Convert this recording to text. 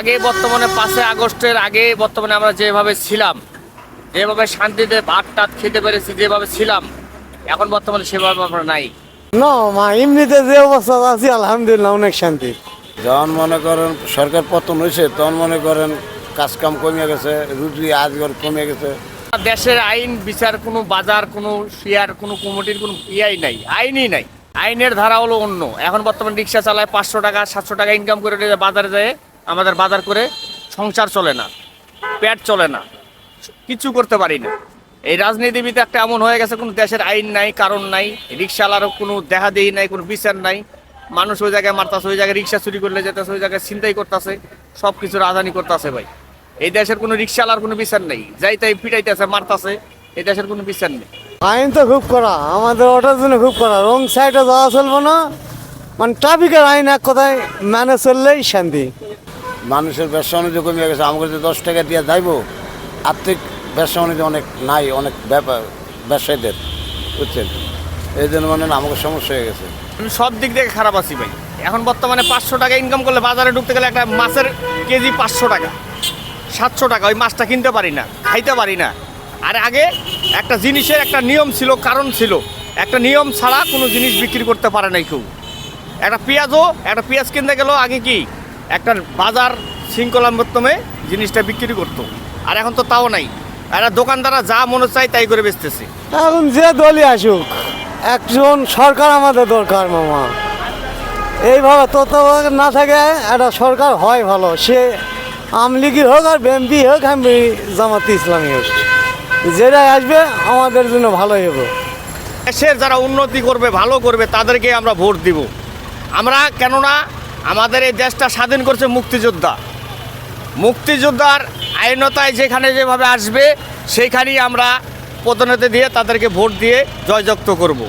আগে বর্তমানে 5 আগস্টের আগে বর্তমানে আমরা যেভাবে ছিলাম, যেভাবে শান্তিতে ভাত টাত খেতে পেরেছি, যেভাবে ছিলাম, এখন বর্তমানে সেভাবে আমরা নাই। না মা, এমনিতে যে অবস্থা আছি আলহামদুলিল্লাহ অনেক শান্তি। যখন মনে করেন সরকার পতন হয়েছে তখন মনে করেন কাজকাম কমে গেছে, রুটি আজগর কমে গেছে। দেশের আইন বিচার, কোনো বাজার, কোনো শেয়ার, কোনো কমিটির কোনো ইয়াই নাই, আইনই নাই। আইনের ধারা হলো অন্য। এখন বর্তমানে রিক্সা চালায় 500 টাকা 700 টাকা ইনকাম করে বাজারে যায়, আমাদের বাজার করে সংসার চলে না, পেট চলে না, কিছু করতে পারি না। এই রাজনীতিবিদ একটা এমন হয়ে গেছে, কোনো দেশের আইন নাই, কারণ নাই, রিক্সাওয়ালারও কোনো দেখা দেই নাই, কোনো বিচার নাই। মানুষ ওই জায়গায় মারতাছে, ওই জায়গায় রিক্সা চুরি করলে যেতেছে, ওই জায়গায় ছিনতাই করতেছে, সব কিছু রাজধানী করতেছে। ভাই, এই দেশের কোনো রিক্সাওয়ালার কোনো বিচার নেই, যাই তাই পিটাইতেছে, মারতাছে, এই দেশের কোনো বিচার নেই। আইন তো খুব করা, আমাদের ওটার জন্য খুব করা। রং সাইডে যাওয়া চলবো না, মানে ট্রাফিকের আইন এক কথায় মেনে চললেই শান্তি। মানুষের ব্যবসা বাণিজ্য কমে গেছে। আমাকে যদি 10 টাকা দিয়ে যাইব, আর্থিক ব্যবসা বাণিজ্য অনেক নাই, অনেক ব্যাপার ব্যবসায়ীদের, বুঝছেন? এই জন্য মানে আমাকে সমস্যা হয়ে গেছে। আমি সব দিক থেকে খারাপ আছি ভাই। এখন বর্তমানে 500 টাকা ইনকাম করলে বাজারে ঢুকতে গেলে একটা মাছের কেজি 500 টাকা 700 টাকা, ওই মাছটা কিনতে পারি না, খাইতে পারি না। আর আগে একটা জিনিসের একটা নিয়ম ছিল, কারণ ছিল, একটা নিয়ম ছাড়া কোনো জিনিস বিক্রি করতে পারে নাই কেউ। একটা পেঁয়াজ কিনতে গেলেও আগে কি একটা বাজার শৃঙ্খলার মাধ্যমে জিনিসটা বিক্রি করতো, আর এখন তো তাও নাই। একটা দোকানদাররা যা মনে চায় তাই করে বেচতেছে। এখন যে দলই আসুক, একজন সরকার আমাদের দরকার মামা। এইভাবে তত্ত্বাবধায়ক না থাকে একটা সরকার হয় ভালো, সে আমলিগি হোক আর বিএনপি হোক, আমি জামাতে ইসলামী হোক, যেটাই আসবে আমাদের জন্য ভালোই হবে। দেশের যারা উন্নতি করবে, ভালো করবে, তাদেরকে আমরা ভোট দিব। আমরা কেননা আমাদের এই দেশটা স্বাধীন করছে মুক্তিযোদ্ধার আইনতায় যেখানে যেভাবে আসবে সেইখানেই আমরা পদোন্নতি দিয়ে তাদেরকে ভোট দিয়ে জয়যুক্ত করব।